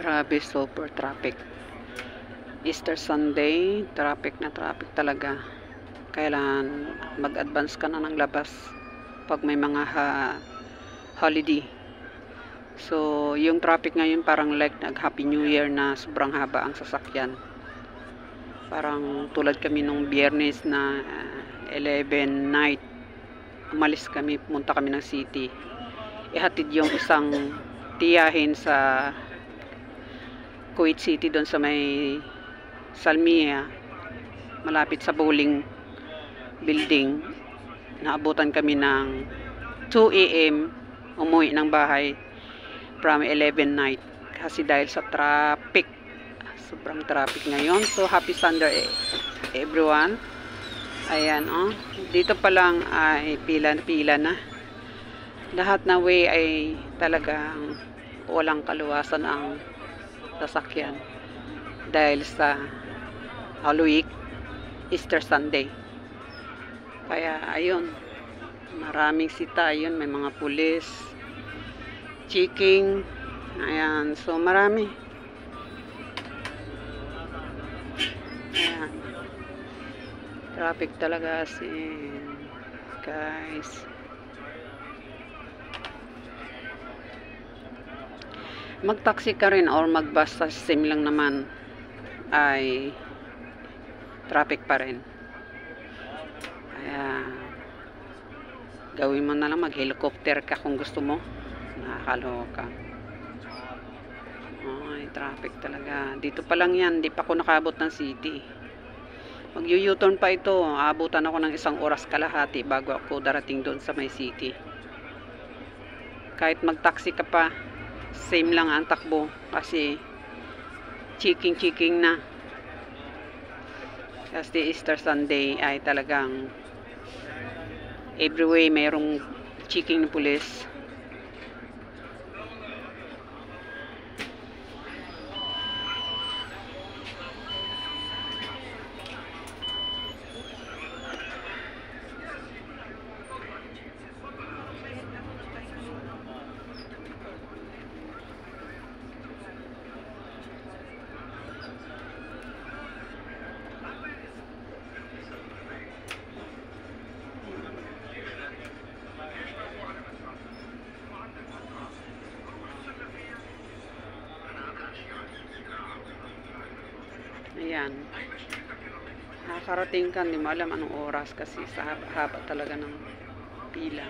Grabe, super traffic. Easter Sunday, traffic na traffic talaga. Kailangan mag-advance ka na ng labas pag may mga holiday. So, yung traffic ngayon parang like nag-Happy New Year na sobrang haba ang sasakyan. Parang tulad kami nung Biyernes na 11 night. Umalis kami, pumunta kami ng city. Ihatid yung isang tiyahin sa Kuwait City doon sa may Salmiya, malapit sa bowling building. Naabutan kami ng 2 AM umuwi ng bahay from 11 night kasi dahil sa traffic. Sobrang traffic ngayon. So happy Sunday everyone. Ayan, oh. Dito pa lang ay pila na. Lahat na way ay talagang walang kaluwasan ang sasakyan dahil sa Holy Week, Easter Sunday. Kaya ayun, maraming sita. Ayun, may mga pulis checking. Ayan, so marami. Ayan, traffic talaga guys. Mag-taxi ka rin or mag-bus sa same lang naman ay traffic pa rin. Kaya gawin mo na lang, mag-helicopter ka kung gusto mo. Nakakaloka. Ay, traffic talaga. Dito pa lang yan, di pa ako nakabot ng city. Mag-U-turn pa ito. Aabutan ako ng 1 oras kalahati bago ako darating doon sa may city. Kahit mag-taxi ka pa, same lang ang takbo kasi checking na. Kasi Easter Sunday ay talagang every way mayroong checking ng pulis. Ayan, nakakarating ka, hindi mo alam anong oras kasi sa haba talaga ng pila.